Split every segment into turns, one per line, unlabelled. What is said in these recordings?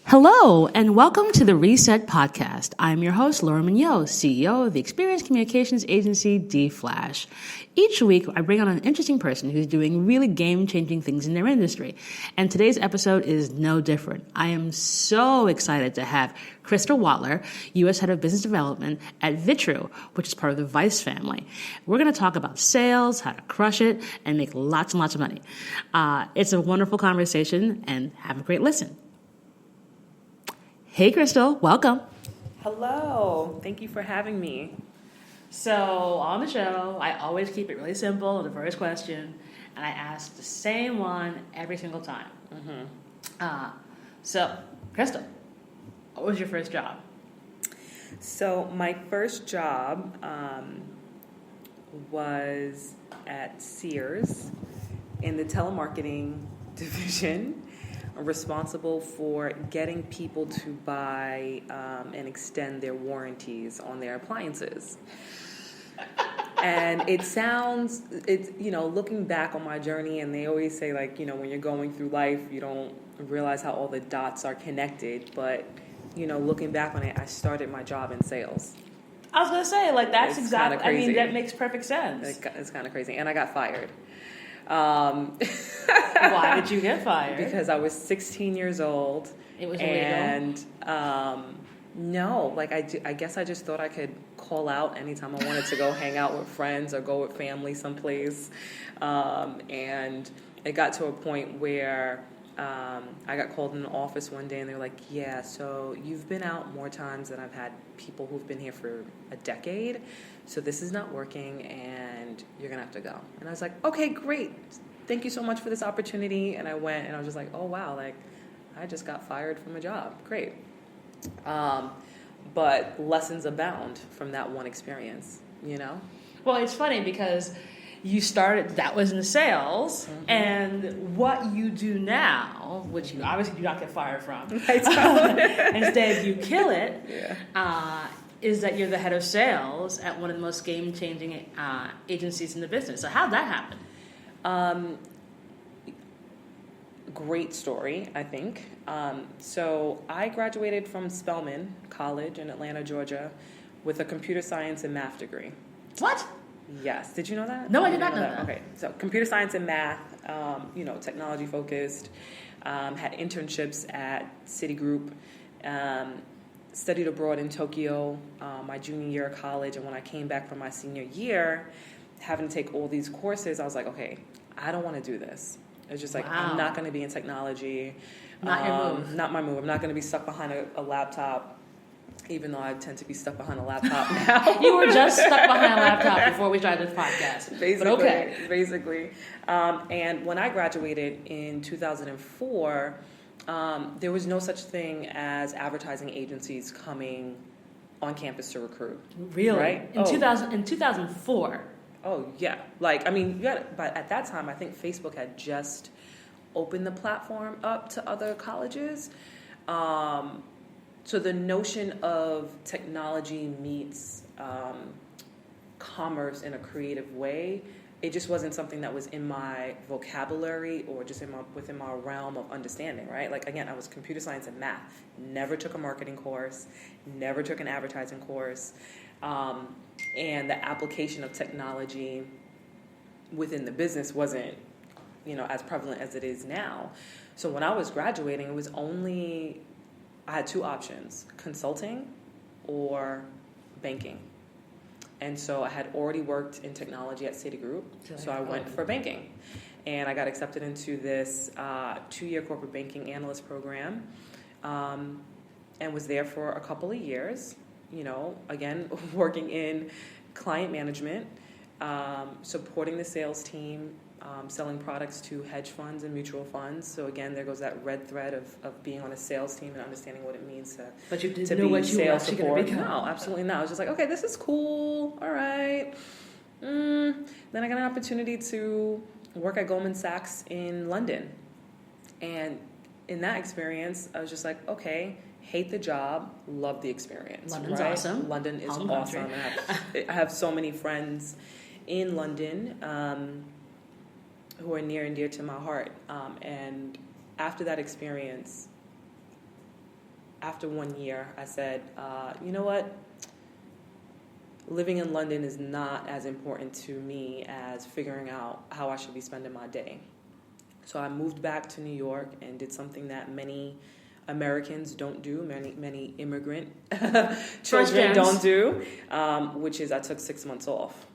Hello, and welcome to the Reset Podcast. I'm your host, Laura Mignot, CEO of the experience communications agency D-Flash. Each week, I bring on an interesting person who's doing really game-changing things in their industry. And today's episode is no different. I am so excited to have Krystle Watler, U.S. Head of Business Development at Vitru, which is part of the Vice family. We're going to talk about sales, how to crush it, and make lots and lots of money. It's a wonderful conversation, and have a great listen. Hey, Krystle, welcome.
Hello. Thank you for having me.
So on the show, I always keep it really simple, the first question, and I ask the same one every single time. So, Krystle, what was your first job?
So my first job was at Sears in the telemarketing division, responsible for getting people to buy and extend their warranties on their appliances. And looking back on my journey, and they always say, when you're going through life, you don't realize how all the dots are connected. But, looking back on it, I started my job in sales.
I was going to say, that's
it's
exactly, I mean, that makes perfect sense.
It's kind of crazy. And I got fired.
Why did you get fired?
Because I was 16 years old.
It was illegal?
And no, I guess I just thought I could call out anytime I wanted to go hang out with friends or go with family someplace. And it got to a point where I got called in the office one day and they were like, yeah, so you've been out more times than I've had people who've been here for a decade. So this is not working and you're going to have to go. And I was like, okay, great. Thank you so much for this opportunity. And I went and I was just like, oh, wow, I just got fired from a job. Great. But lessons abound from that one experience,
Well, it's funny because you started, that was in sales, and what you do now, which you obviously do not get fired from, instead you kill it, is that you're the head of sales at one of the most game-changing agencies in the business. So how'd that happen?
Great story, I think. So I graduated from Spelman College in Atlanta, Georgia, with a computer science and math degree.
What?
Yes. Did you know that?
No, I did not know that.
Okay. So computer science and math, technology focused, had internships at Citigroup, studied abroad in Tokyo my junior year of college. And when I came back from my senior year, having to take all these courses, I was like, okay, I don't want to do this. It's just I'm not going to be in technology.
Not your move.
Not my move. I'm not going to be stuck behind a laptop, even though I tend to be stuck behind a laptop now.
You were just stuck behind a laptop before we started this podcast.
Basically,
but okay.
Basically. And when I graduated in 2004, there was no such thing as advertising agencies coming on campus to recruit.
Really?
Right?
In 2004?
Oh, yeah. But at that time, I think Facebook had just opened the platform up to other colleges. So the notion of technology meets commerce in a creative way, it just wasn't something that was in my vocabulary or just within my realm of understanding, right? Again, I was computer science and math. Never took a marketing course, never took an advertising course. And the application of technology within the business wasn't, as prevalent as it is now. So when I was graduating, it was I had two options, consulting or banking. And so I had already worked in technology at Citigroup, so I went for banking. And I got accepted into this 2-year corporate banking analyst program and was there for a couple of years, again, working in client management, supporting the sales team, selling products to hedge funds and mutual funds. So again, there goes that red thread of being on a sales team and understanding what it means to
But you didn't know what you were actually going to become.
No, absolutely not. I was just like, okay, this is cool. All right. Then I got an opportunity to work at Goldman Sachs in London. And in that experience, I was just like, okay, hate the job, love the experience.
London's
right?
awesome.
London is
Home
awesome. I have so many friends in London who are near and dear to my heart. And after that experience, after 1 year, I said, you know what? Living in London is not as important to me as figuring out how I should be spending my day. So I moved back to New York and did something that many Americans don't do, many immigrant children don't do, which is I took 6 months off.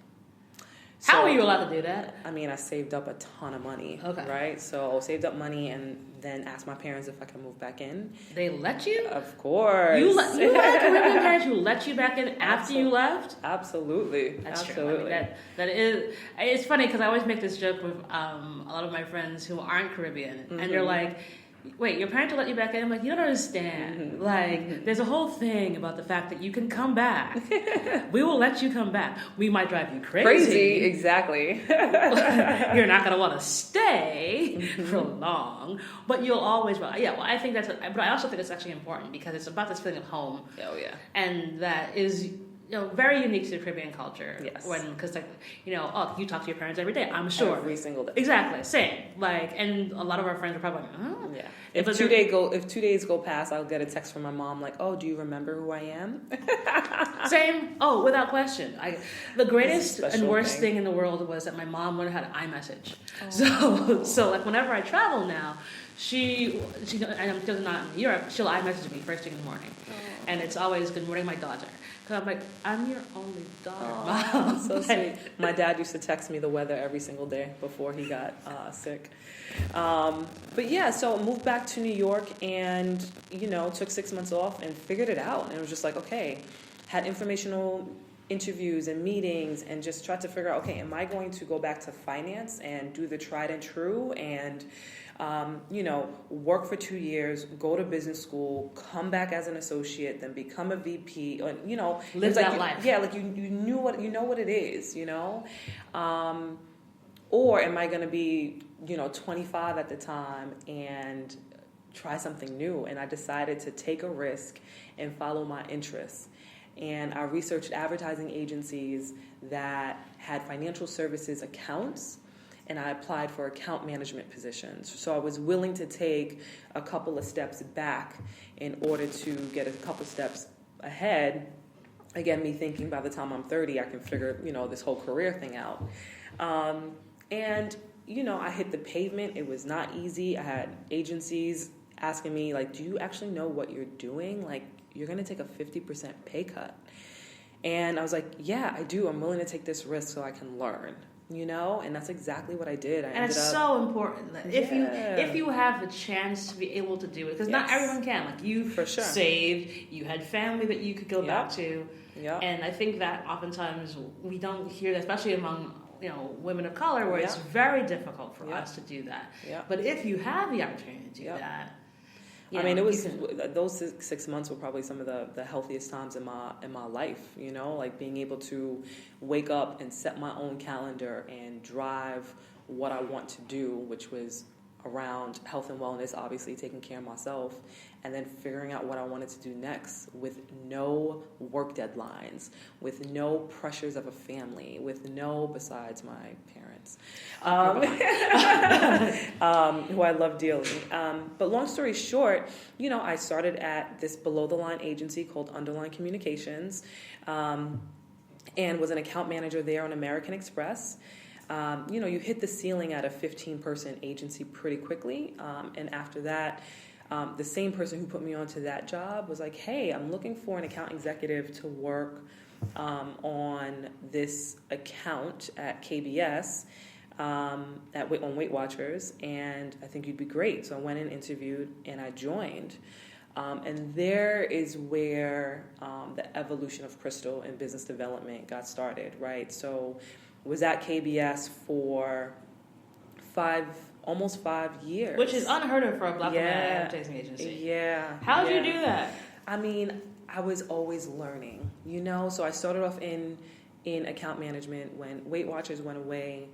How were you allowed to do that?
I mean, I saved up a ton of money,
okay,
right? So saved up money and then asked my parents if I could move back in.
They let you?
Of course.
You had Caribbean parents who let you back in after you left?
Absolutely.
That's
Absolutely.
true. I mean, that is, it's funny because I always make this joke with a lot of my friends who aren't Caribbean,
mm-hmm.
and they're like, wait, your parents will let you back in? I'm like, you don't understand.
Mm-hmm.
Like, there's a whole thing about the fact that you can come back. We will let you come back. We might drive you crazy.
Exactly.
You're not going to want to stay for long, but you'll always, well, I think that's, but I also think it's actually important because it's about this feeling of home.
Oh, yeah.
And that is, very unique to the Caribbean culture.
Yes.
Because you talk to your parents every day, I'm sure.
Every single day.
Exactly. Same. and a lot of our friends are probably like, oh.
Yeah. If 2 days go past, I'll get a text from my mom like, oh, do you remember who I am?
Same. Oh, without question. The greatest and worst thing in the world was that my mom learned how to iMessage. Oh. So like whenever I travel now, she and I'm still not in Europe, she'll iMessage me first thing in the morning. Oh. And it's always, good morning, my daughter. Because I'm like, I'm your only daughter, Mom.
So sweet. My dad used to text me the weather every single day before he got sick. But yeah, so I moved back to New York and, took 6 months off and figured it out. And it was just like, okay, had informational interviews and meetings and just tried to figure out, okay, am I going to go back to finance and do the tried and true and work for 2 years, go to business school, come back as an associate, then become a VP,
live that life.
Yeah, like you know what it is, or am I going to be, 25 at the time and try something new? And I decided to take a risk and follow my interests. And I researched advertising agencies that had financial services accounts, and I applied for account management positions. So I was willing to take a couple of steps back in order to get a couple steps ahead. Again, me thinking by the time I'm 30, I can figure, this whole career thing out. And I hit the pavement. It was not easy. I had agencies asking me, like, do you actually know what you're doing? Like, you're going to take a 50% pay cut. And I was like, yeah, I do. I'm willing to take this risk so I can learn. And that's exactly what I did.
It's so important that if you have the chance to be able to do it, because not everyone can. Like you
for sure
saved, you had family that you could go back to,
and
I think that oftentimes we don't hear that, especially among women of color, where it's very difficult for us to do that. But if you have the opportunity to do that.
It was those 6 months were probably some of the healthiest times in my life, like being able to wake up and set my own calendar and drive what I want to do, which was around health and wellness, obviously taking care of myself, and then figuring out what I wanted to do next with no work deadlines, with no pressures of a family, with besides my parents, who I love dearly. But long story short, I started at this below-the-line agency called Underline Communications, and was an account manager there on American Express. You hit the ceiling at a 15-person agency pretty quickly. And after that, the same person who put me onto that job was like, hey, I'm looking for an account executive to work on this account at KBS on Weight Watchers, and I think you'd be great. So I went and interviewed, and I joined. And there is where the evolution of Krystle and business development got started, right? So was at KBS for almost 5 years.
Which is unheard of for a black woman advertising agency.
Yeah.
How did you do that?
I mean, I was always learning, So I started off in account management. When Weight Watchers went away,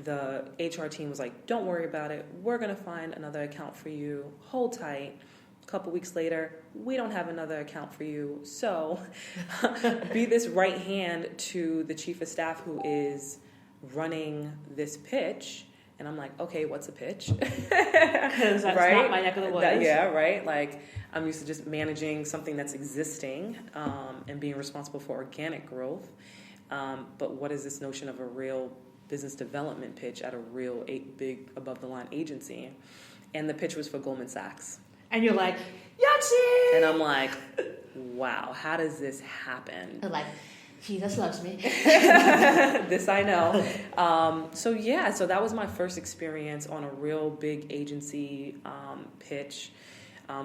the HR team was like, don't worry about it. We're going to find another account for you. Hold tight. A couple weeks later, we don't have another account for you. So be this right hand to the chief of staff who is running this pitch And I'm like, okay, what's a pitch?
Because that's
right?
not my neck of the woods.
Yeah, right? Like, I'm used to just managing something that's existing and being responsible for organic growth. But what is this notion of a real business development pitch at a real big above-the-line agency? And the pitch was for Goldman Sachs.
And you're like, Yahtzee!
And I'm like, wow, how does this happen?
I'm like, Jesus loves me.
This I know. So that was my first experience on a real big agency pitch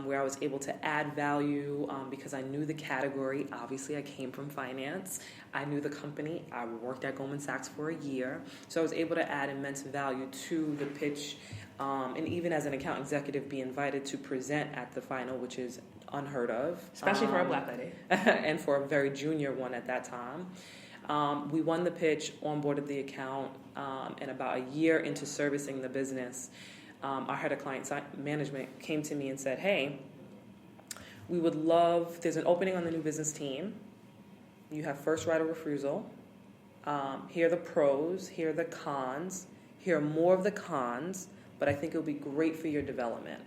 where I was able to add value because I knew the category. Obviously, I came from finance. I knew the company. I worked at Goldman Sachs for a year. So I was able to add immense value to the pitch and even as an account executive be invited to present at the final, which is unheard of.
Especially for a black lady.
And for a very junior one at that time. We won the pitch, onboarded the account, and about a year into servicing the business, our head of client management came to me and said, hey, there's an opening on the new business team. You have first right of refusal. Here are the pros, here are the cons, here are more of the cons, but I think it'll be great for your development.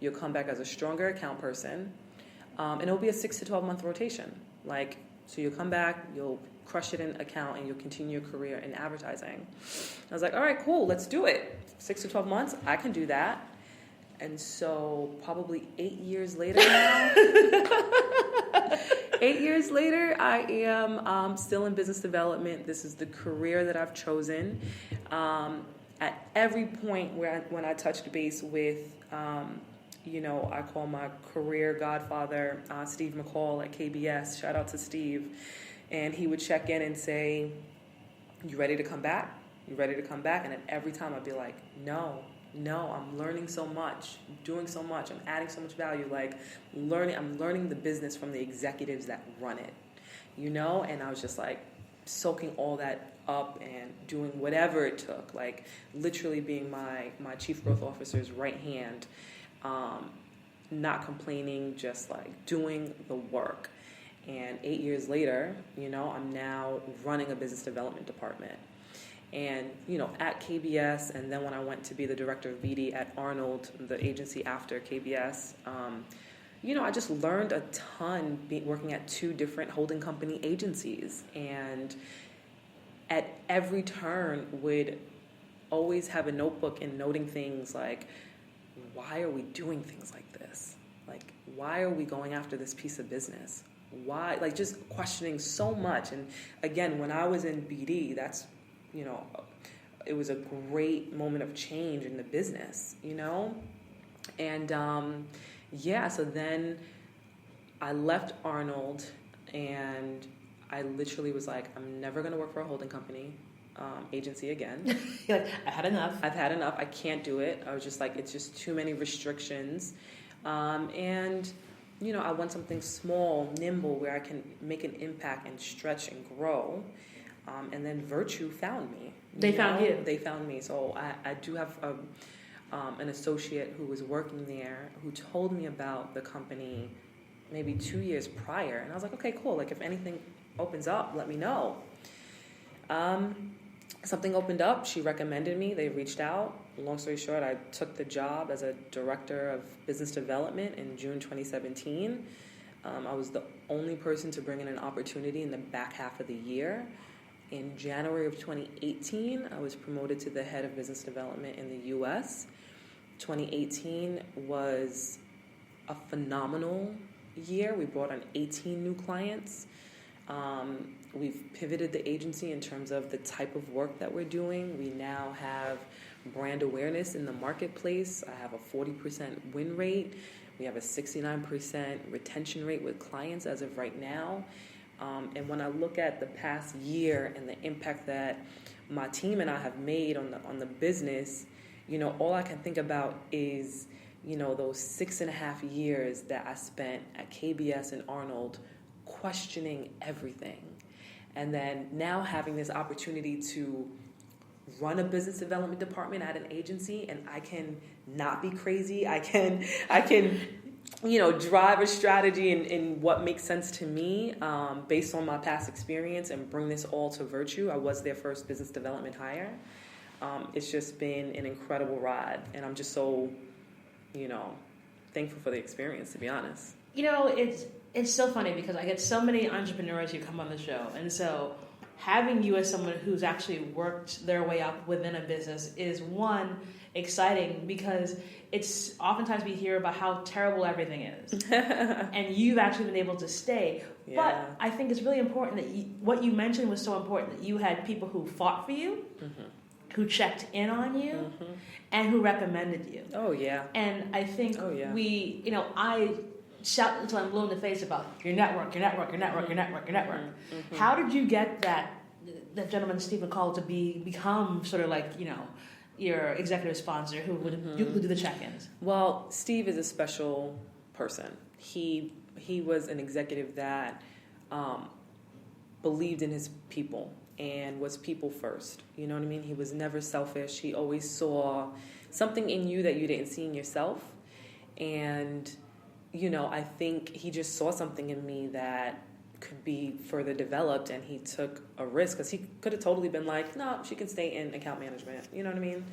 You'll come back as a stronger account person, and it'll be a 6 to 12 month rotation. So you'll come back, you'll crush it in account, and you'll continue your career in advertising. I was like, all right, cool, let's do it. 6 to 12 months, I can do that. And so probably 8 years later now, 8 years later, I am still in business development. This is the career that I've chosen. At every point when I touched base with, I call my career godfather, Steve McCall at KBS. Shout out to Steve. And he would check in and say, you ready to come back? You ready to come back? And at every time I'd be like, no, I'm learning so much, doing so much, I'm adding so much value, I'm learning the business from the executives that run it, and I was just like soaking all that up and doing whatever it took, literally being my chief growth officer's right hand, not complaining, just doing the work. And 8 years later, I'm now running a business development department. And, at KBS, and then when I went to be the director of BD at Arnold, the agency after KBS, I just learned a ton working at 2 different holding company agencies. And at every turn would always have a notebook and noting things like, why are we doing things like this? Why are we going after this piece of business? Why? Just questioning so much. And again, when I was in BD, that's, it was a great moment of change in the business, And, so then I left Arnold and I literally was like, I'm never going to work for a holding company agency again.
You're like, I've had enough.
I can't do it. I was just like, it's just too many restrictions. I want something small, nimble, where I can make an impact and stretch and grow. And then Virtue found me.
They found you.
They found me. So I do have an associate who was working there who told me about the company maybe 2 years prior. And I was like, okay, cool. If anything opens up, let me know. Something opened up. She recommended me. They reached out. Long story short, I took the job as a director of business development in June 2017. I was the only person to bring in an opportunity in the back half of the year. In January of 2018, I was promoted to the head of business development in the U.S. 2018 was a phenomenal year. We brought on 18 new clients. We've pivoted the agency in terms of the type of work that we're doing. We now have brand awareness in the marketplace. I have a 40% win rate. We have a 69% retention rate with clients as of right now. And when I look at the past year and the impact that my team and I have made on the business, all I can think about is, those 6.5 years that I spent at KBS and Arnold questioning everything. And then now having this opportunity to run a business development department at an agency, and I can not be crazy. I can drive a strategy in what makes sense to me based on my past experience and bring this all to Virtue. I was their first business development hire. it's just been an incredible ride, and I'm just so, thankful for the experience, to be honest.
It's so funny because I get so many entrepreneurs who come on the show, and so having you as someone who's actually worked their way up within a business is, one, exciting because it's oftentimes we hear about how terrible everything is, and you've actually been able to stay.
Yeah.
But I think it's really important that what you mentioned was so important, that you had people who fought for you, who checked in on you, and who recommended you.
Oh, yeah.
And I think I shout until I'm blue in the face about your network. How did you get that gentleman, Steve McCall, to become sort of like, your executive sponsor who would do the check-ins?
Well, Steve is a special person. He was an executive that believed in his people and was people first. You know what I mean? He was never selfish. He always saw something in you that you didn't see in yourself. And, I think he just saw something in me that could be further developed, and he took a risk because he could have totally been like, no, she can stay in account management. You know what I mean?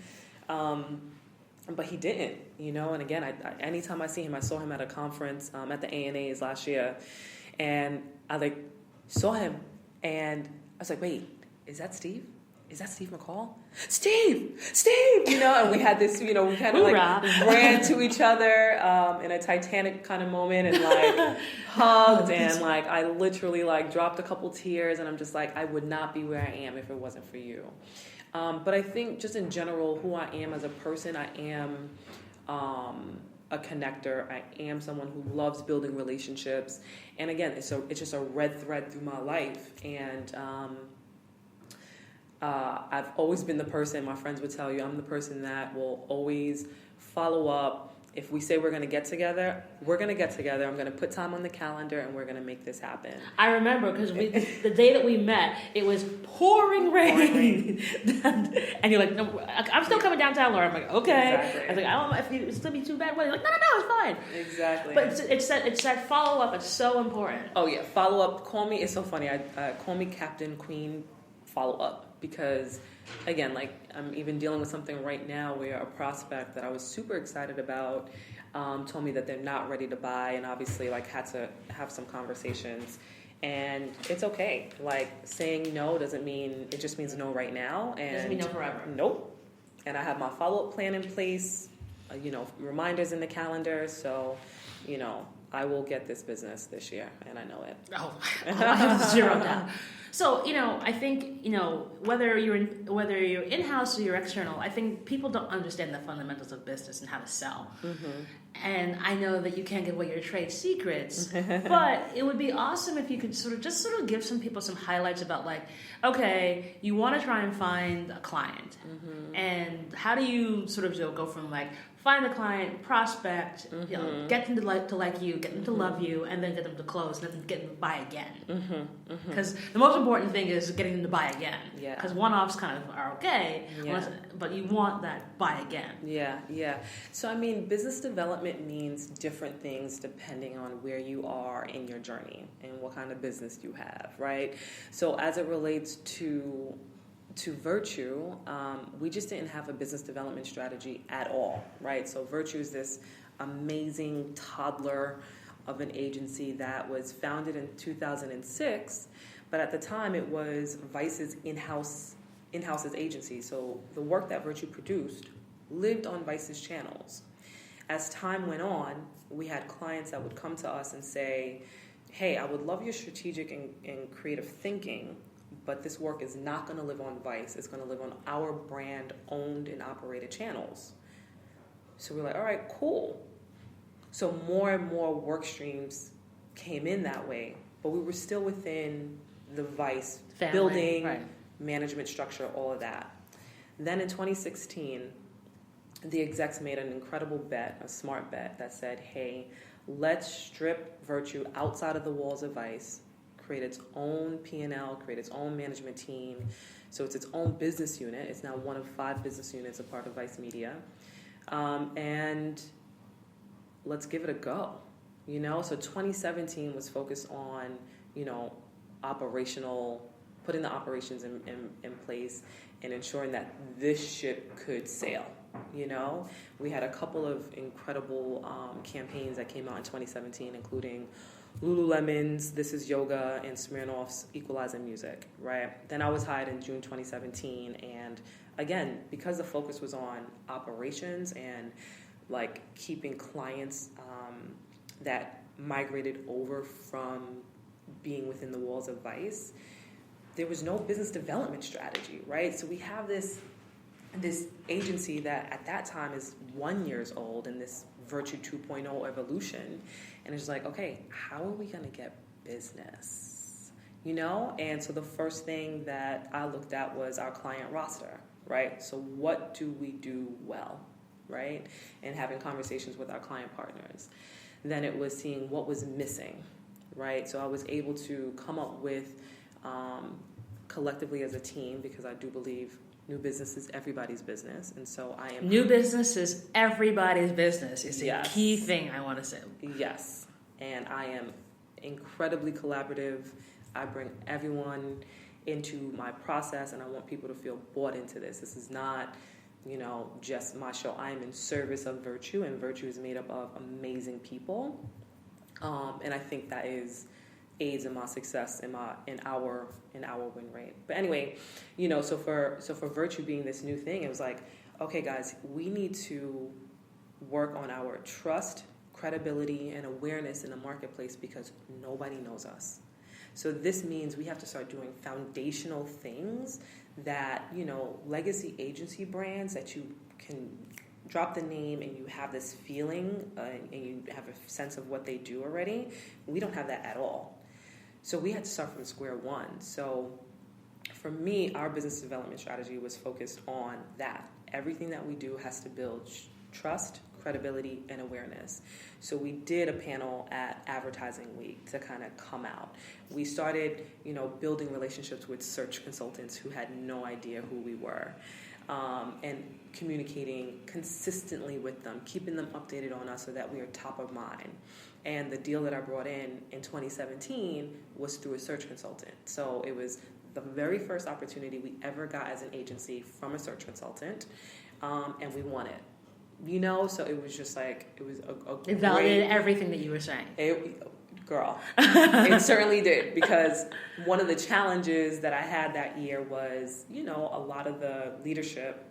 But he didn't, and again, I anytime I see him, I saw him at a conference at the ANAs last year, and I saw him, and I was like, wait, is that Steve? Is that Steve McCall? Steve! And we had this, we kind of ran to each other in a Titanic kind of moment and hugged, and I literally dropped a couple tears, and I'm just I would not be where I am if it wasn't for you. But I think just in general, who I am as a person, I am a connector. I am someone who loves building relationships. And again, it's just a red thread through my life. And I've always been the person, my friends would tell you, I'm the person that will always follow up. If we say we're going to get together, we're going to get together. I'm going to put time on the calendar, and we're going to make this happen.
I remember because the day that we met, it was pouring rain. And you're like, no, I'm still coming downtown, Laura. I'm like, okay.
Exactly.
I was like, I don't know if it's still be too bad weather. You're like, no, it's fine.
Exactly.
But it's that follow-up. It's so important.
Oh, yeah. Follow-up. Call me. It's so funny. Call me Captain Queen follow-up. Because, again, I'm even dealing with something right now where a prospect that I was super excited about told me that they're not ready to buy, and obviously had to have some conversations. And it's okay. Saying no doesn't mean, it just means no right now. And
doesn't mean no forever.
Nope. And I have my follow-up plan in place, reminders in the calendar. So, I will get this business this year, and I know it.
Oh, I have zero doubt. So, I think, whether you're in-house or you're external, I think people don't understand the fundamentals of business and how to sell. Mm-hmm. And I know that you can't give away your trade secrets, but it would be awesome if you could sort of give some people some highlights about okay, you want to try and find a client. Mm-hmm. And how do you sort of go from find the client, prospect, get them to like you, get them to love you, and then get them to close, and then get them to buy again. Because the most important thing is getting them to buy again.
Yeah.
Because one-offs kind of are okay, but you want that buy again.
Yeah. So, business development means different things depending on where you are in your journey and what kind of business you have, right? So, as it relates to Virtue, we just didn't have a business development strategy at all, right? So Virtue is this amazing toddler of an agency that was founded in 2006, but at the time it was Vice's in-house agency. So the work that Virtue produced lived on Vice's channels. As time went on, we had clients that would come to us and say, hey, I would love your strategic and creative thinking, but this work is not going to live on Vice. It's going to live on our brand owned and operated channels. So we're like, all right, cool. So more and more work streams came in that way, but we were still within the Vice
family,
building,
right,
management structure, all of that. Then in 2016, the execs made an incredible bet, a smart bet that said, hey, let's strip Virtue outside of the walls of Vice, create its own P&L, create its own management team. So it's its own business unit. It's now one of 5 business units, a part of Vice Media. And let's give it a go. So 2017 was focused on, operational putting the operations in place and ensuring that this ship could sail. You know, we had a couple of incredible campaigns that came out in 2017, including Lululemon's This Is Yoga and Smirnoff's Equalizing Music, right? Then I was hired in June 2017, and again, because the focus was on operations and like keeping clients that migrated over from being within the walls of Vice, there was no business development strategy, right? So we have this agency that at that time is 1 year old in this Virtue 2.0 evolution, and it's like, okay, how are we going to get business? You know? And so the first thing that I looked at was our client roster, right? So what do we do well, right? And having conversations with our client partners. Then it was seeing what was missing, right? So I was able to come up with collectively as a team, because I do believe new business is everybody's business, and so I am...
New business is everybody's business is a
Yes.
key thing I want to say.
Yes, and I am incredibly collaborative. I bring everyone into my process, and I want people to feel bought into this. This is not, you know, just my show. I am in service of Virtue, and Virtue is made up of amazing people, and I think that aids in my success in our win rate. But anyway, you know, so for Virtue being this new thing, it was like, okay guys, we need to work on our trust, credibility, and awareness in the marketplace, because nobody knows us. So this means we have to start doing foundational things that, you know, legacy agency brands that you can drop the name and you have this feeling and you have a sense of what they do already. We don't have that at all. So we had to start from square one. So for me, our business development strategy was focused on that. Everything that we do has to build trust, credibility, and awareness. So we did a panel at Advertising Week to kind of come out. We started, you know, building relationships with search consultants who had no idea who we were, and communicating consistently with them, keeping them updated on us so that we are top of mind. And the deal that I brought in 2017 was through a search consultant. So it was the very first opportunity we ever got as an agency from a search consultant, and we won it. You know, so it was just like, it was
It validated everything that you were saying.
Girl, it certainly did, because one of the challenges that I had that year was, you know, a lot of the leadership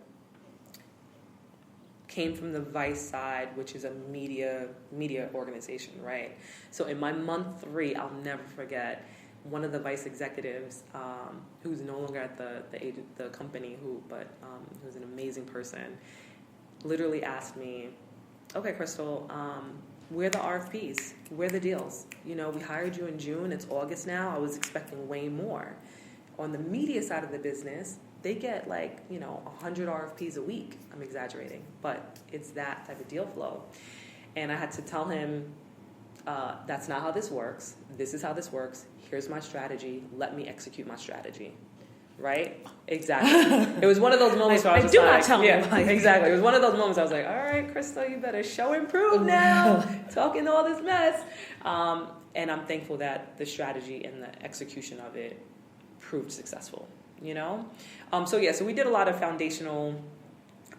came from the Vice side, which is a media organization, right? So in my month 3, I'll never forget, one of the Vice executives, who's no longer at the company, who's an amazing person, literally asked me, okay, Krystle, where are the RFPs? Where are the deals? You know, we hired you in June. It's August now. I was expecting way more. On the media side of the business, they get like, you know, 100 RFPs a week. I'm exaggerating, but it's that type of deal flow. And I had to tell him, that's not how this works. This is how this works. Here's my strategy. Let me execute my strategy. Right? Exactly. It was one of those moments where I was just like,
tell me.
Exactly. It was one of those moments I was like, all right, Krystle, you better show and prove now. Talking all this mess. And I'm thankful that the strategy and the execution of it proved successful, you know? So we did a lot of foundational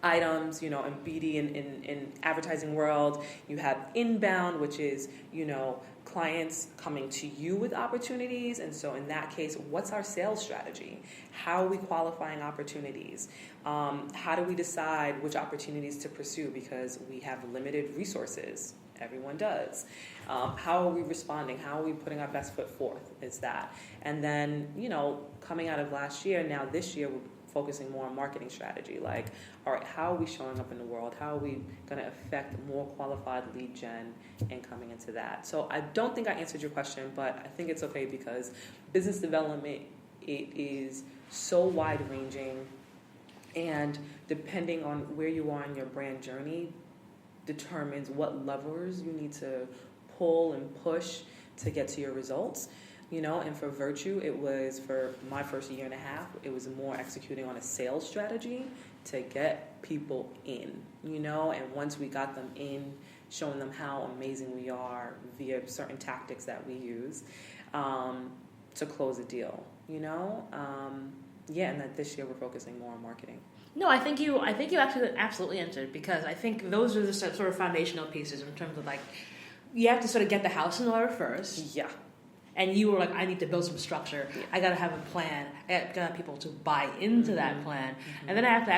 items, you know, in BD in advertising world. You have inbound, which is, you know, clients coming to you with opportunities. And so in that case, what's our sales strategy? How are we qualifying opportunities? How do we decide which opportunities to pursue, because we have limited resources? Everyone does. How are we responding? How are we putting our best foot forth? Is that. And then, you know, coming out of last year, now this year, we're focusing more on marketing strategy. Like, all right, how are we showing up in the world? How are we going to affect more qualified lead gen and coming into that? So I don't think I answered your question, but I think it's okay, because business development, it is so wide-ranging, and depending on where you are in your brand journey determines what levers you need to pull and push to get to your results. You know, and for Virtue, it was, for my first year and a half, it was more executing on a sales strategy to get people in, you know, and once we got them in, showing them how amazing we are via certain tactics that we use, to close a deal, you know? And that this year we're focusing more on marketing.
No, I think you actually absolutely answered, because I think those are the sort of foundational pieces in terms of like, you have to sort of get the house in order first.
Yeah.
And you were like, I need to build some structure. Yeah. I got to have a plan. I got to have people to buy into that plan. And then I have to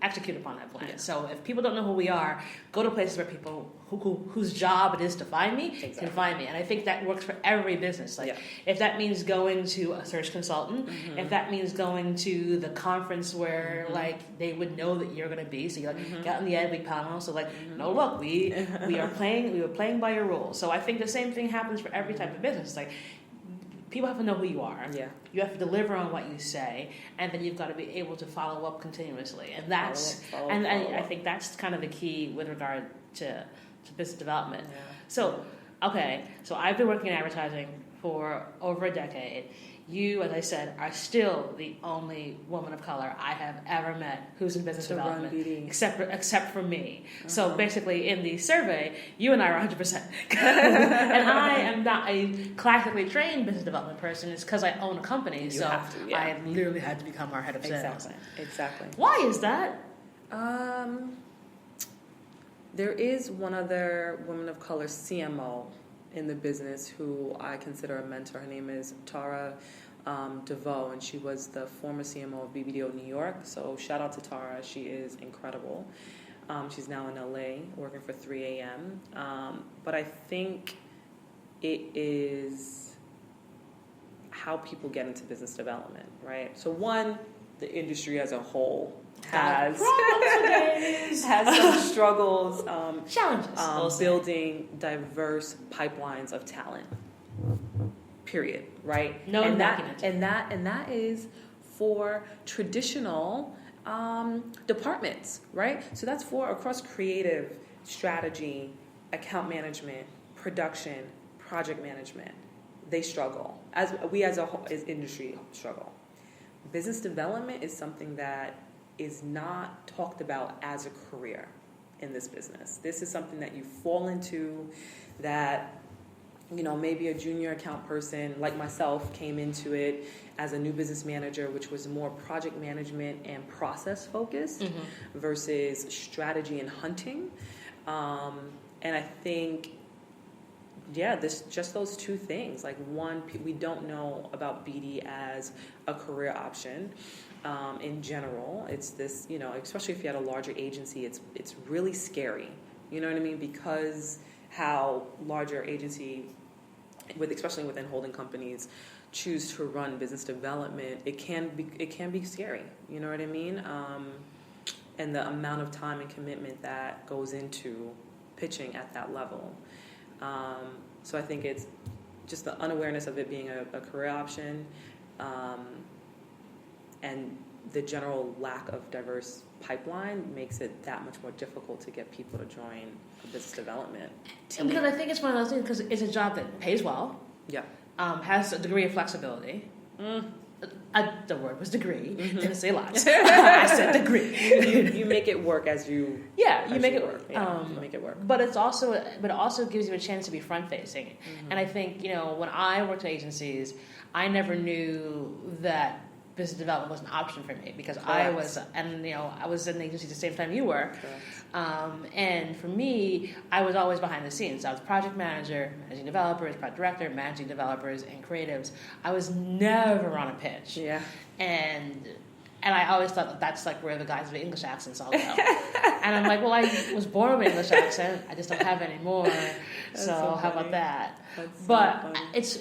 execute upon that plan. Yeah. So if people don't know who we are, go to places where people whose job it is to find me can find me. And I think that works for every business. Like if that means going to a search consultant, if that means going to the conference where like they would know that you're going to be, so you like get on the Ed Week panel. So like, no, look, we were playing by your rules. So I think the same thing happens for every type of business. Like, people have to know who you are. Yeah. You have to deliver on what you say, and then you've got to be able to follow up continuously. And that's I think that's kind of the key with regard to business development. Yeah. So I've been working in advertising for over a decade. You, as I said, are still the only woman of color I have ever met who's in business development, except for me. So basically, in the survey, you and I are 100%. And I am not a classically trained business development person. It's because I own a company, I literally had to become our head of sales.
Exactly.
Why is that?
There is one other woman of color CMO in the business who I consider a mentor. Her name is Tara DeVoe, and she was the former CMO of BBDO New York. So shout out to Tara. She is incredible. She's now in LA working for 3 a.m. But I think it is how people get into business development, right? So one, the industry as a whole has some struggles, challenges, building diverse pipelines of talent. Period. Right?
No,
and that is for traditional departments, right? So that's for across creative, strategy, account management, production, project management. They struggle as a whole, as industry struggle. Business development is something that is not talked about as a career in this business. This is something that you fall into, that, you know, maybe a junior account person like myself came into it as a new business manager, which was more project management and process focused versus strategy and hunting. And I think, just those two things. Like, one, we don't know about BD as a career option. In general, it's this, you know, especially if you had a larger agency, it's really scary. You know what I mean? Because how larger agency, especially within holding companies, choose to run business development, it can be scary. You know what I mean? And the amount of time and commitment that goes into pitching at that level. So I think it's just the unawareness of it being a career option. And the general lack of diverse pipeline makes it that much more difficult to get people to join a business development team.
Because I think it's one of those things, because it's a job that pays well, has a degree of flexibility. The word was degree. Didn't say lots. I said degree.
You make it work as you.
You make it work.
You make it work.
But it also gives you a chance to be front facing. And I think, you know, when I worked in agencies, I never knew that business development was an option for me, because I was in the agency at the same time you were. And for me, I was always behind the scenes. I was project manager, managing developers, project director, managing developers and creatives. I was never on a pitch. And I always thought that's like where the guys with English accents all go. And I'm like, well, I was born with an English accent. I just don't have any more. So how about that? But it's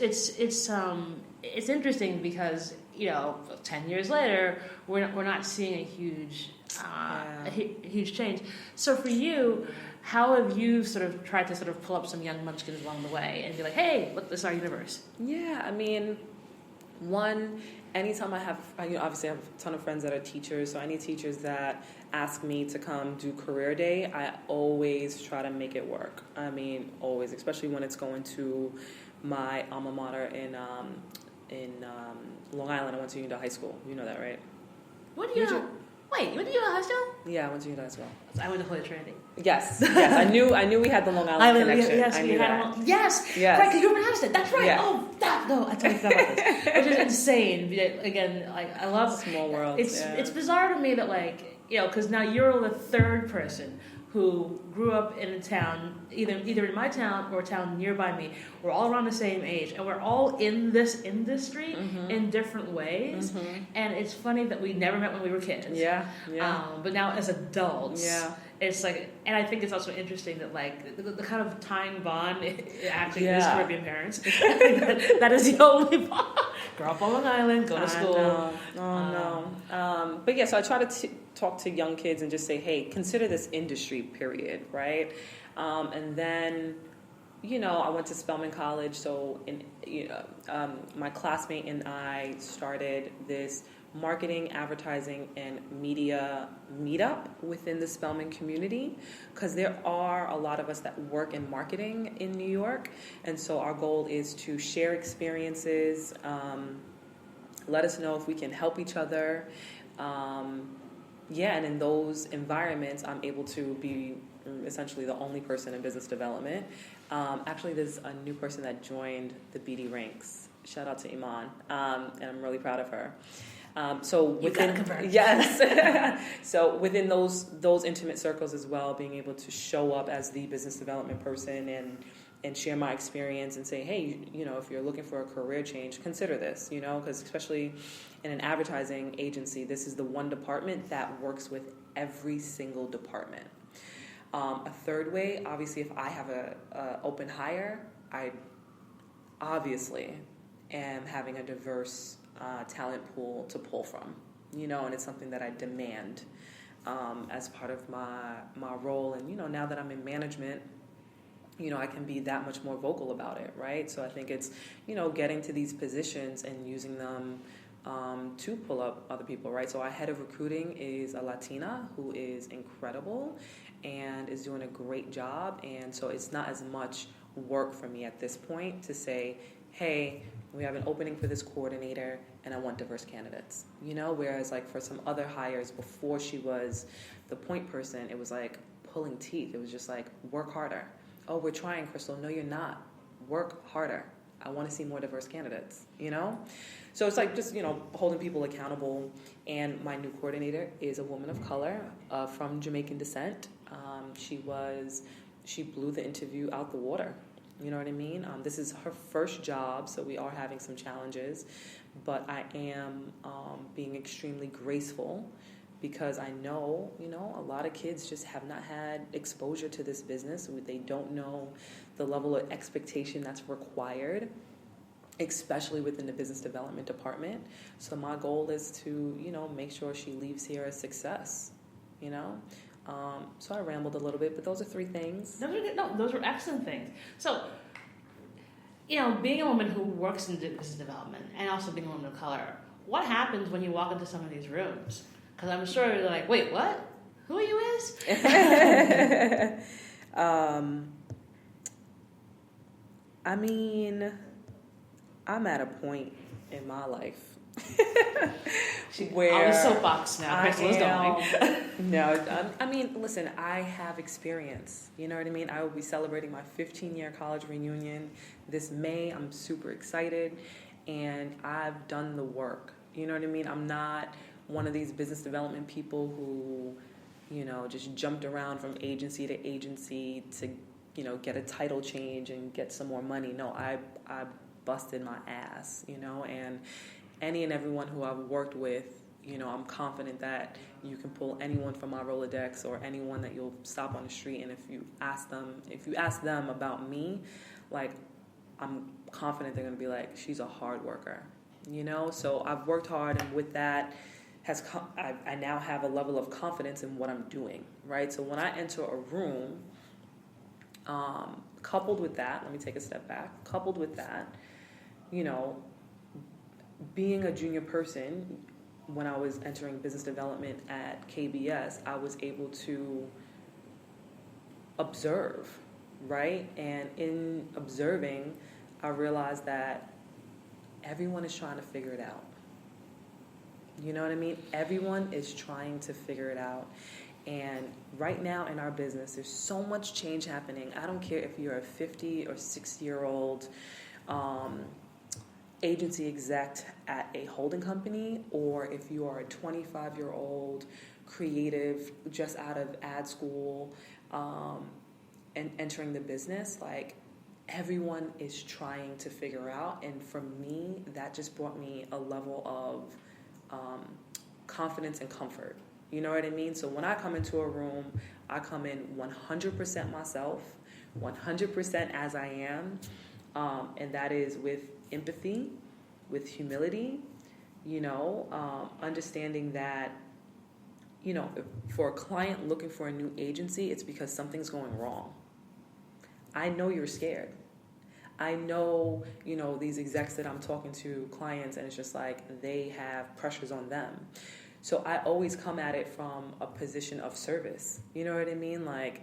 interesting because, you know, 10 years later, we're not seeing a huge change. So for you, how have you sort of tried to sort of pull up some young munchkins along the way and be like, hey, look, this is our universe?
Yeah, I mean, one, anytime obviously I have a ton of friends that are teachers, so any teachers that ask me to come do career day, I always try to make it work. I mean, always, especially when it's going to my alma mater in Long Island. I went to Union High School. You know that, right?
What do you know? Wait, you went to high school?
Yeah, I went to UNI as well.
I went to Holy Trinity.
Yes. I knew we had the Long Island connection.
Yes,
I knew that.
Yes. Right, because you were in Hampstead. That's right.
Yeah.
Oh, no, I totally forgot about this. Which is insane. Again, like, I love
small world.
It's bizarre to me that, like, you know, because now you're the third person who grew up in a town, either in my town or a town nearby me. We're all around the same age, and we're all in this industry in different ways. And it's funny that we never met when we were kids.
Yeah.
But now as adults,
yeah.
It's like, and I think it's also interesting that, like, the kind of tying bond actually is Caribbean parents. that is the only bond. Grow up on Long Island, go to school.
No. But yeah, so I try to talk to young kids and just say, hey, consider this industry, period, right? And then, you know, I went to Spelman College, so my classmate and I started this marketing, advertising, and media meetup within the Spelman community, because there are a lot of us that work in marketing in New York, and so our goal is to share experiences, let us know if we can help each other, and in those environments I'm able to be essentially the only person in business development. Actually, there's a new person that joined the BD ranks. Shout out to Iman, and I'm really proud of her. So within so within those intimate circles as well, being able to show up as the business development person and share my experience and say, hey, you know, if you're looking for a career change, consider this, you know, because especially in an advertising agency, this is the one department that works with every single department. A third way, obviously, if I have a open hire, I obviously am having a diverse talent pool to pull from, you know, and it's something that I demand as part of my role. And, you know, now that I'm in management, you know, I can be that much more vocal about it, right? So I think it's, you know, getting to these positions and using them to pull up other people, right? So our head of recruiting is a Latina who is incredible and is doing a great job. And so it's not as much work for me at this point to say, hey, we have an opening for this coordinator and I want diverse candidates, you know, whereas like for some other hires before she was the point person, it was like pulling teeth. It was just like, work harder. Oh, we're trying, Krystle. No, you're not. Work harder. I want to see more diverse candidates, you know? So it's like just, you know, holding people accountable. And my new coordinator is a woman of color from Jamaican descent. She blew the interview out the water. You know what I mean? This is her first job, so we are having some challenges. But I am being extremely graceful because I know, you know, a lot of kids just have not had exposure to this business. They don't know the level of expectation that's required, especially within the business development department. So my goal is to, you know, make sure she leaves here a success, you know? So I rambled a little bit, but those are three things.
Those are excellent things. So, you know, being a woman who works in business development and also being a woman of color, what happens when you walk into some of these rooms? Because I'm sure they're like, wait, what? Who are you is?
I mean, I'm at a point in my life where
on the soapbox now. Krystle's going.
No, I mean, listen, I have experience. You know what I mean? I will be celebrating my 15-year college reunion this May. I'm super excited, and I've done the work. You know what I mean? I'm not one of these business development people who, you know, just jumped around from agency to agency to, you know, get a title change and get some more money. No, I busted my ass, you know, and any and everyone who I've worked with, you know, I'm confident that you can pull anyone from my Rolodex or anyone that you'll stop on the street, and if you ask them about me, like, I'm confident they're going to be like, she's a hard worker, you know? So I've worked hard, and with that I now have a level of confidence in what I'm doing, right? So when I enter a room, coupled with that, let me take a step back, coupled with that, you know, being a junior person, when I was entering business development at KBS, I was able to observe, right? And in observing, I realized that everyone is trying to figure it out. You know what I mean? Everyone is trying to figure it out. And right now in our business, there's so much change happening. I don't care if you're a 50 or 60-year-old agency exec at a holding company, or if you are a 25-year-old creative just out of ad school and entering the business. Like, everyone is trying to figure out. And for me, that just brought me a level of confidence and comfort. You know what I mean? So when I come into a room, I come in 100% myself, 100% as I am, and that is with empathy, with humility, understanding that, for a client looking for a new agency, it's because something's going wrong. I know you're scared. I know, these execs that I'm talking to, clients, and it's just like they have pressures on them. So I always come at it from a position of service. You know what I mean? Like,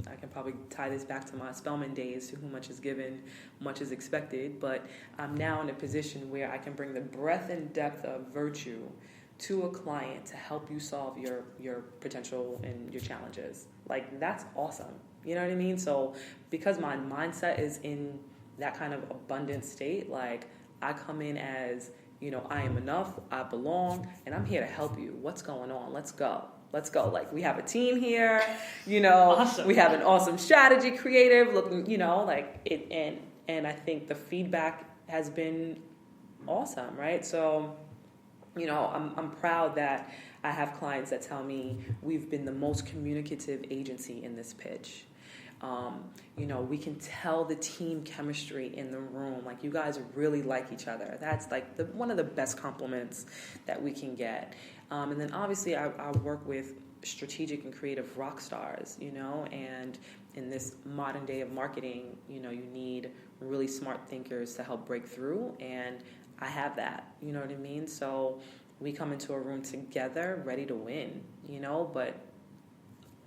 I can probably tie this back to my Spelman days, to whom much is given, much is expected. But I'm now in a position where I can bring the breadth and depth of virtue to a client to help you solve your potential and your challenges. Like, that's awesome. You know what I mean? So because my mindset is in that kind of abundant state, like, I come in as, I am enough, I belong, and I'm here to help you. What's going on? Let's go. Like, we have a team here,
Awesome.
We have an awesome strategy creative looking, like it, and I think the feedback has been awesome, right? So, I'm proud that I have clients that tell me we've been the most communicative agency in this pitch. We can tell the team chemistry in the room. Like, you guys really like each other. That's like one of the best compliments that we can get. And then obviously I work with strategic and creative rock stars, and in this modern day of marketing, you need really smart thinkers to help break through. And I have that, you know what I mean? So we come into a room together ready to win, but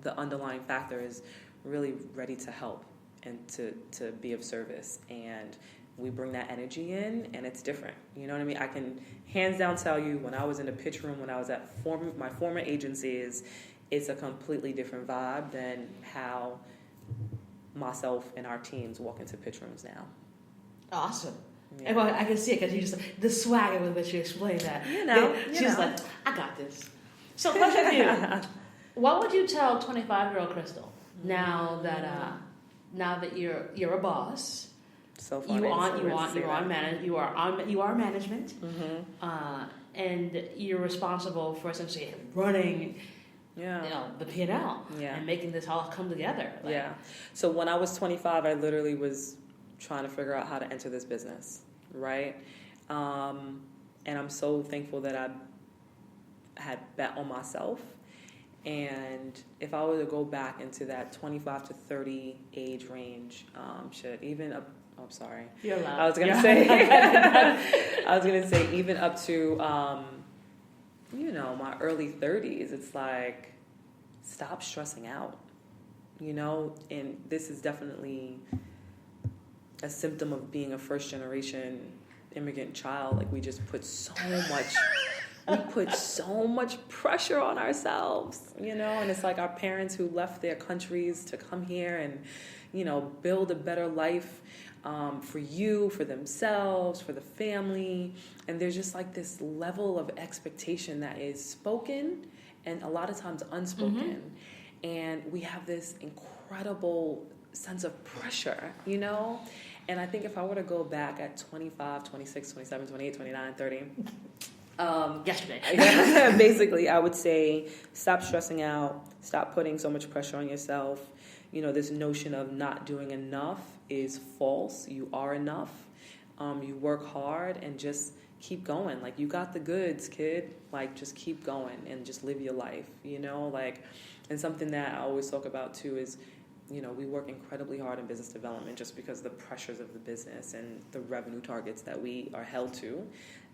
the underlying factor is really ready to help and to be of service. And we bring that energy in, and it's different. You know what I mean? I can hands down tell you, when I was in the pitch room, when I was at my former agencies, it's a completely different vibe than how myself and our teams walk into pitch rooms now.
Awesome.
Yeah.
And I can see it because you just, the swagger with which you explain that. She's like, I got this. So question for you. What would you tell 25-year-old Krystle now that you're a boss?
So funny.
You are management, and you're responsible for essentially running, the P&L, and making this all come together.
So when I was 25, I literally was trying to figure out how to enter this business, right? And I'm so thankful that I had bet on myself. And if I were to go back into that 25 to 30 age range, I'm sorry.
You're allowed.
I was gonna say even up to my early 30s. It's like, stop stressing out, and this is definitely a symptom of being a first generation immigrant child. Like, we just put so much pressure on ourselves, and it's like our parents who left their countries to come here and, build a better life for you, for themselves, for the family. And there's just like this level of expectation that is spoken and a lot of times unspoken. And we have this incredible sense of pressure, And I think if I were to go back at 25, 26, 27, 28, 29, 30...
yesterday.
Basically, I would say stop stressing out, stop putting so much pressure on yourself. This notion of not doing enough is false. You are enough. You work hard and just keep going. Like, you got the goods, kid. Like, just keep going and just live your life, and something that I always talk about too is, we work incredibly hard in business development just because of the pressures of the business and the revenue targets that we are held to.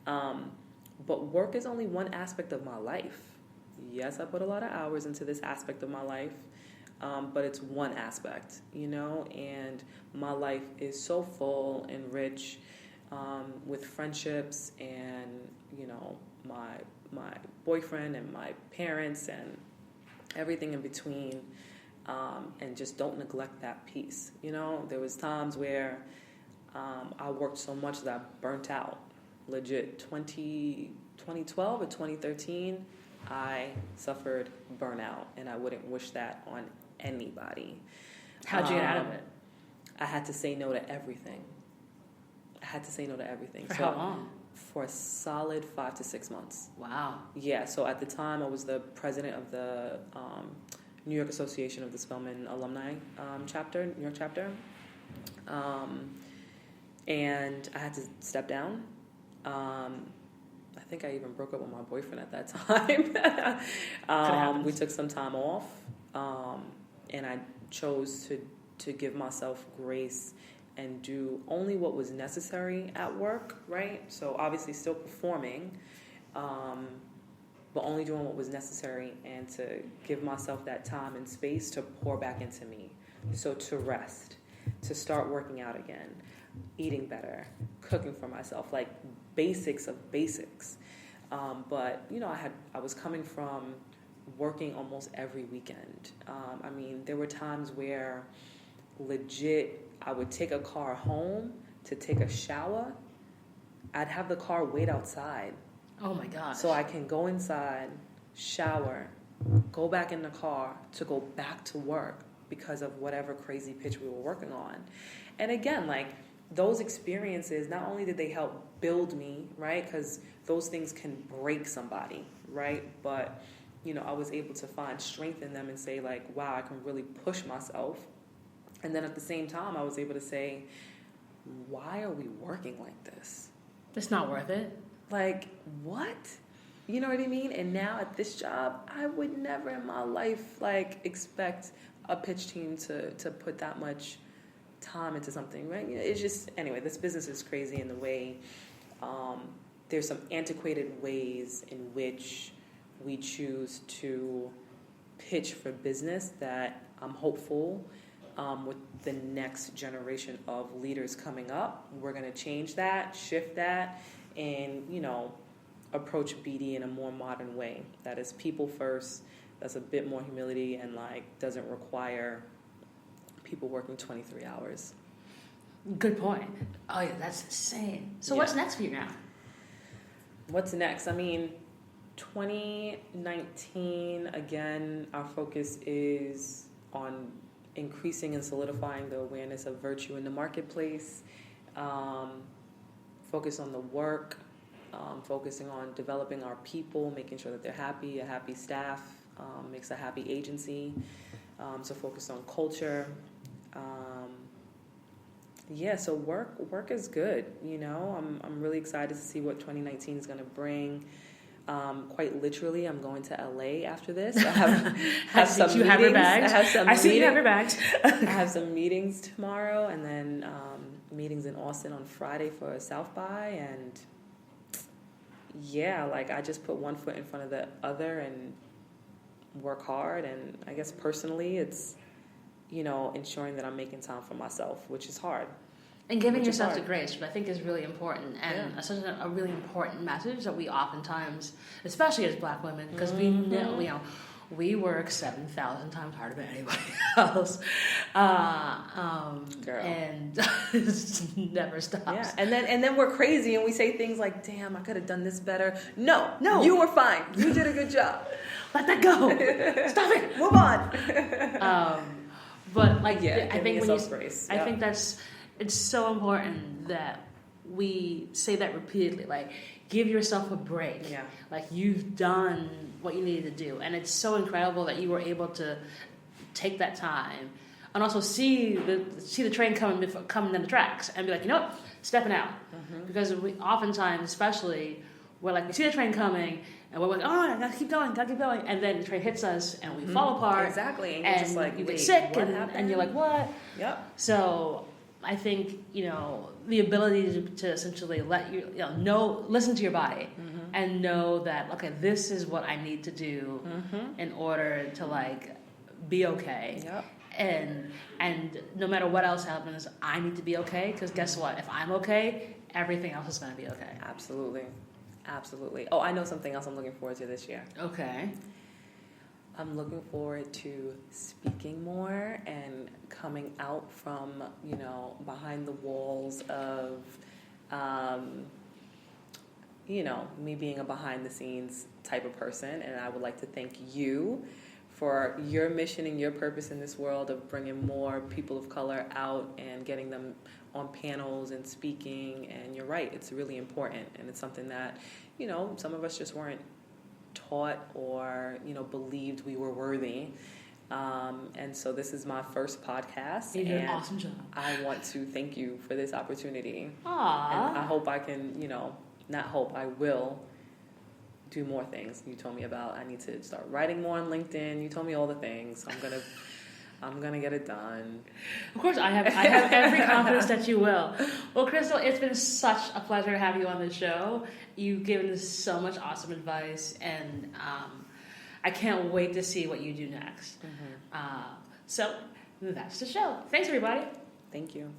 But work is only one aspect of my life. Yes, I put a lot of hours into this aspect of my life, but it's one aspect, and my life is so full and rich with friendships and, my boyfriend and my parents and everything in between, and just don't neglect that piece. You know, there was times where I worked so much that I burnt out. Legit, 2012 or 2013, I suffered burnout, and I wouldn't wish that on anybody.
How'd you get out of it?
I had to say no to everything.
For how long?
For a solid 5 to 6 months.
Wow.
Yeah, so at the time I was the president of the New York Association of the Spelman Alumni chapter, New York chapter. And I had to step down. I think I even broke up with my boyfriend at that time. We took some time off, and I chose to give myself grace and do only what was necessary at work, right? So obviously still performing, but only doing what was necessary, and to give myself that time and space to pour back into me. So to rest, to start working out again, eating better, cooking for myself, like basics of basics. But you know, I was coming from working almost every weekend. I mean, there were times where legit I would take a car home to take a shower. I'd have the car wait outside.
Oh my gosh.
So I can go inside, shower, go back in the car to go back to work because of whatever crazy pitch we were working on. And again, like, those experiences, not only did they help build me, right? Because those things can break somebody, right? But, you know, I was able to find strength in them and say, like, wow, I can really push myself. And then at the same time, I was able to say, why are we working like this?
It's not worth it.
Like, what? You know what I mean? And now at this job, I would never in my life, like, expect a pitch team to put that much time into something, right? You know, it's just, anyway, this business is crazy in the way, there's some antiquated ways in which we choose to pitch for business that I'm hopeful with the next generation of leaders coming up, we're going to change that, shift that, and, you know, approach BD in a more modern way that is people first, that's a bit more humility, and like doesn't require people working 23 hours.
Good point. Oh yeah, that's insane. So
Yeah.
What's next for you now?
What's next? I mean, 2019, again, our focus is on increasing and solidifying the awareness of virtue in the marketplace, focus on the work, focusing on developing our people, making sure that they're happy. A happy staff makes a happy agency. So focus on culture. So work is good. You know, I'm really excited to see what 2019 is going to bring. Quite literally, I'm going to LA after this. I have some meetings.
Have your bags. I see you have your bags.
I have some meetings tomorrow, and then meetings in Austin on Friday for South by, and yeah, like I just put one foot in front of the other and work hard. And I guess personally, it's, you know, ensuring that I'm making time for myself, which is hard.
And giving yourself the grace, which I think is really important, and such a really important message that we oftentimes, especially as Black women, because we know, you know, we work 7,000 times harder than anybody else, and it never stops.
Yeah, and then we're crazy and we say things like, "Damn, I could have done this better." No, you were fine. You did a good job.
Let that go. Stop it.
Move on.
But like,
I think when
grace. I think it's so important that we say that repeatedly. Like, give yourself a break. Yeah. Like, you've done what you needed to do, and it's so incredible that you were able to take that time and also see the train coming down the tracks and be like, you know what, stepping out. Because we oftentimes, especially, we're like, we see the train coming and we're like, oh, I gotta keep going, and then the train hits us and we fall apart.
Exactly. And
you're
just like,
you get sick
and
you're like, what?
Yep.
So I think, you know, the ability to essentially let listen to your body and know that, okay, this is what I need to do in order to like be okay.
Yep.
And no matter what else happens, I need to be okay, because guess what? If I'm okay, everything else is going to be okay.
Absolutely. Absolutely. Oh, I know something else I'm looking forward to this year.
Okay.
I'm looking forward to speaking more and coming out from, behind the walls of, me being a behind the scenes type of person. And I would like to thank you for your mission and your purpose in this world of bringing more people of color out and getting them on panels and speaking. And you're right, it's really important. And it's something that, some of us just weren't taught or believed we were worthy, and so this is my first podcast.
You did an awesome job.
I want to thank you for this opportunity.
Aww.
And I hope I can, not hope, I will do more things. You told me about I need to start writing more on LinkedIn. You told me all the things. I'm gonna get it done.
Of course, I have every confidence that you will. Well, Krystle, it's been such a pleasure to have you on the show. You've given us so much awesome advice, and I can't wait to see what you do next. So that's the show. Thanks, everybody.
Thank you.